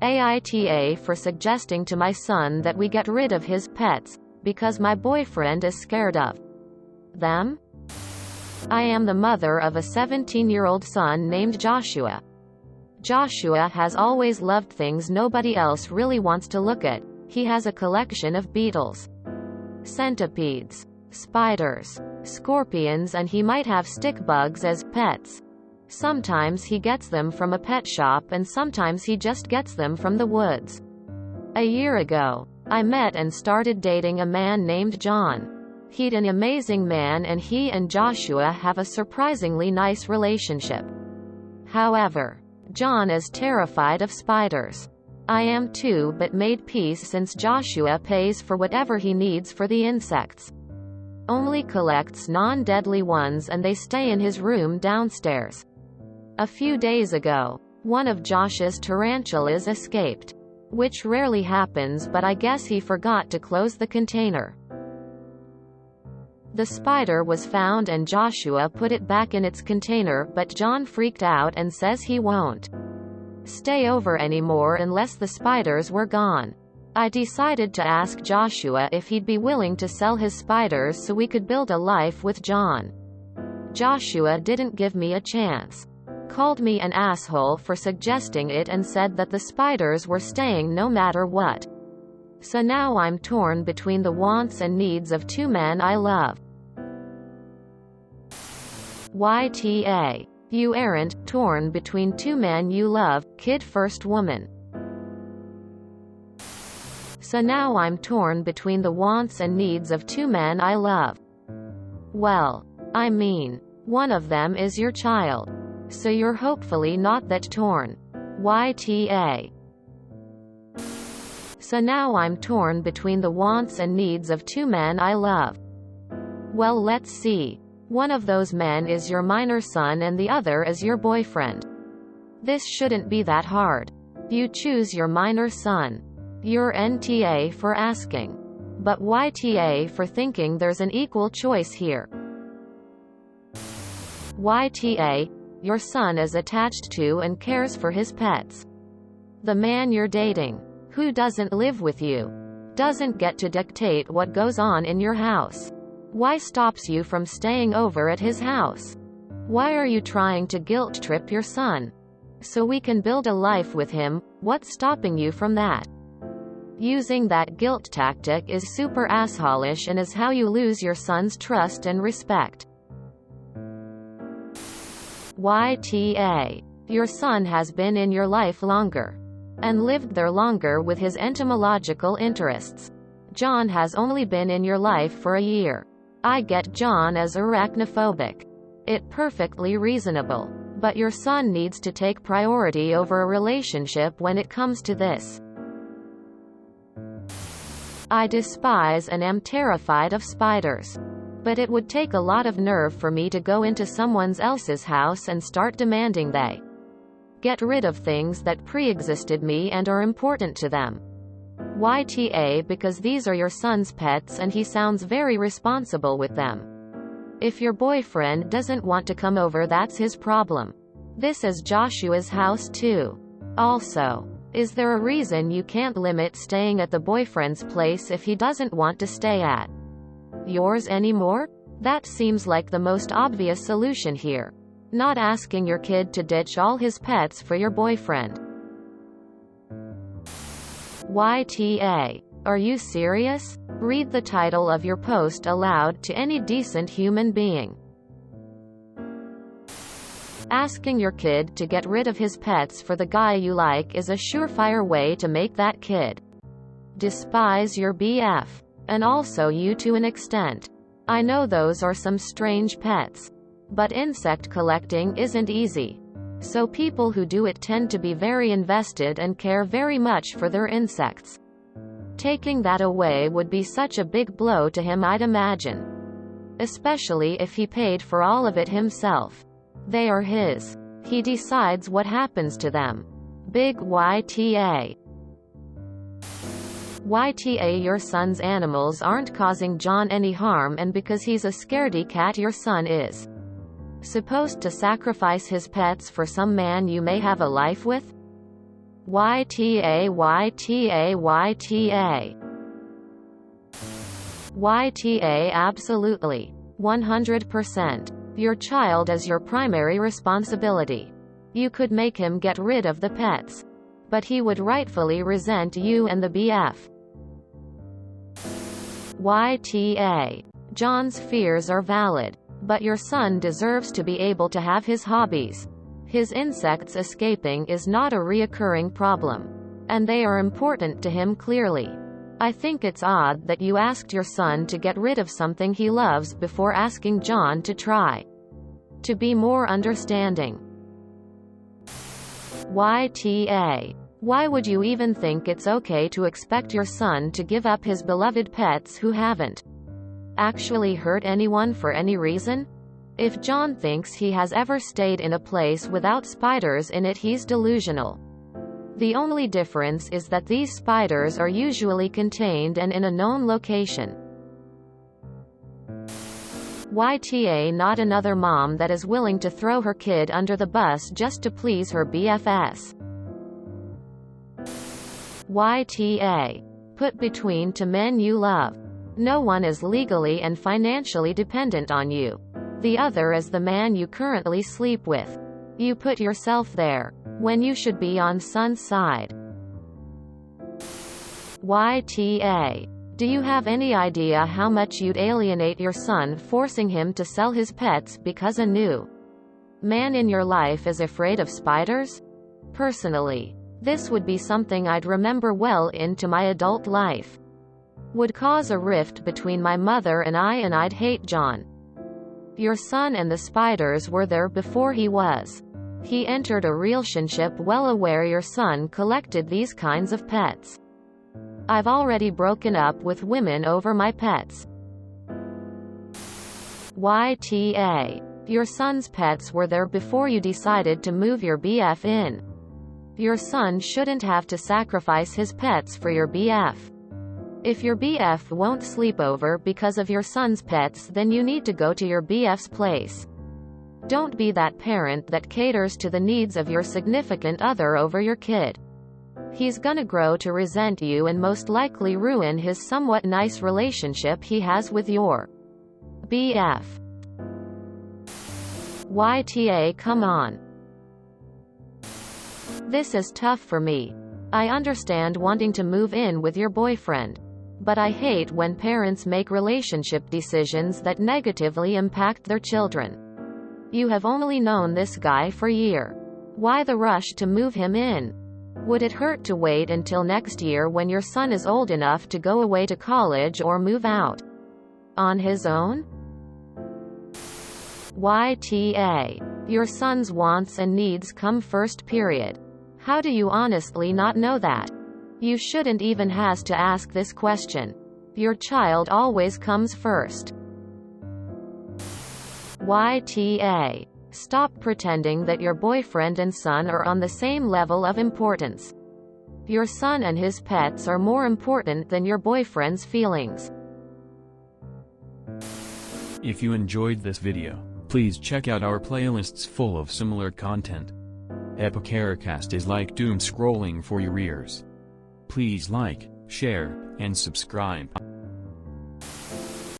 AITA for suggesting to my son that we get rid of his pets, because my boyfriend is scared of them. I am the mother of a 17-year-old son named Joshua. Joshua has always loved things nobody else really wants to look at. He has a collection of beetles, centipedes, spiders, scorpions, and he might have stick bugs as pets. Sometimes he gets them from a pet shop and sometimes he just gets them from the woods. A year ago, I met and started dating a man named John. He's an amazing man and he and Joshua have a surprisingly nice relationship. However, John is terrified of spiders. I am too, but made peace since Joshua pays for whatever he needs for the insects. Only collects non-deadly ones and they stay in his room downstairs. A few days ago, one of Josh's tarantulas escaped. Which rarely happens, but I guess he forgot to close the container. The spider was found and Joshua put it back in its container, but John freaked out and says he won't stay over anymore unless the spiders were gone. I decided to ask Joshua if he'd be willing to sell his spiders so we could build a life with John. Joshua didn't give me a chance. Called me an asshole for suggesting it and said that the spiders were staying no matter what. So now I'm torn between the wants and needs of two men I love. YTA. You aren't torn between two men you love, kid first woman. So now I'm torn between the wants and needs of two men I love. Well, I mean, one of them is your child. So you're hopefully not that torn. YTA. So now I'm torn between the wants and needs of two men I love. Well, let's see. One of those men is your minor son and the other is your boyfriend. This shouldn't be that hard. You choose your minor son. You're NTA for asking. But YTA for thinking there's an equal choice here. YTA. Your son is attached to and cares for his pets. The man you're dating, who doesn't live with you, doesn't get to dictate what goes on in your house. Why stops you from staying over at his house? Why are you trying to guilt trip your son? So we can build a life with him, what's stopping you from that? Using that guilt tactic is super assholish and is how you lose your son's trust and respect. YTA. Your son has been in your life longer and lived there longer with his entomological interests. John has only been in your life for a year. I get John as arachnophobic. It perfectly reasonable. But your son needs to take priority over a relationship when it comes to this. I despise and am terrified of spiders. But it would take a lot of nerve for me to go into someone else's house and start demanding they get rid of things that pre-existed me and are important to them. YTA because these are your son's pets and he sounds very responsible with them. If your boyfriend doesn't want to come over, that's his problem. This is Joshua's house too. Also, is there a reason you can't limit staying at the boyfriend's place if he doesn't want to stay at yours anymore? That seems like the most obvious solution here. Not asking your kid to ditch all his pets for your boyfriend. YTA. Are you serious? Read the title of your post aloud to any decent human being. Asking your kid to get rid of his pets for the guy you like is a surefire way to make that kid despise your BF. And also you to an extent. I know those are some strange pets. But insect collecting isn't easy. So people who do it tend to be very invested and care very much for their insects. Taking that away would be such a big blow to him, I'd imagine. Especially if he paid for all of it himself. They are his. He decides what happens to them. Big YTA. YTA. Your son's animals aren't causing John any harm, and because he's a scaredy cat your son is supposed to sacrifice his pets for some man you may have a life with? YTA YTA YTA YTA Absolutely. 100%. Your child is your primary responsibility. You could make him get rid of the pets. But he would rightfully resent you and the BF. YTA. John's fears are valid. But your son deserves to be able to have his hobbies. His insects escaping is not a reoccurring problem. And they are important to him clearly. I think it's odd that you asked your son to get rid of something he loves before asking John to try to be more understanding. YTA. Why would you even think it's okay to expect your son to give up his beloved pets who haven't actually hurt anyone for any reason? If John thinks he has ever stayed in a place without spiders in it, he's delusional. The only difference is that these spiders are usually contained and in a known location. YTA. Not another mom that is willing to throw her kid under the bus just to please her BFS. YTA. Put between two men you love. No one is legally and financially dependent on you. The other is the man you currently sleep with. You put yourself there when you should be on son's side. YTA. Do you have any idea how much you'd alienate your son forcing him to sell his pets because a new man in your life is afraid of spiders? Personally, this would be something I'd remember well into my adult life. Would cause a rift between my mother and I'd hate John. Your son and the spiders were there before he was. He entered a relationship well aware your son collected these kinds of pets. I've already broken up with women over my pets. YTA. Your son's pets were there before you decided to move your BF in. Your son shouldn't have to sacrifice his pets for your BF. If your BF won't sleep over because of your son's pets, then you need to go to your BF's place. Don't be that parent that caters to the needs of your significant other over your kid. He's gonna grow to resent you and most likely ruin his somewhat nice relationship he has with your BF. YTA. Come on. This is tough for me. I understand wanting to move in with your boyfriend. But I hate when parents make relationship decisions that negatively impact their children. You have only known this guy for a year. Why the rush to move him in? Would it hurt to wait until next year when your son is old enough to go away to college or move out on his own? YTA. Your son's wants and needs come first, period. How do you honestly not know that? You shouldn't even have to ask this question. Your child always comes first. YTA. Stop pretending that your boyfriend and son are on the same level of importance. Your son and his pets are more important than your boyfriend's feelings. If you enjoyed this video, please check out our playlists full of similar content. AmITheAsshole is like doom scrolling for your ears. Please like, share, and subscribe.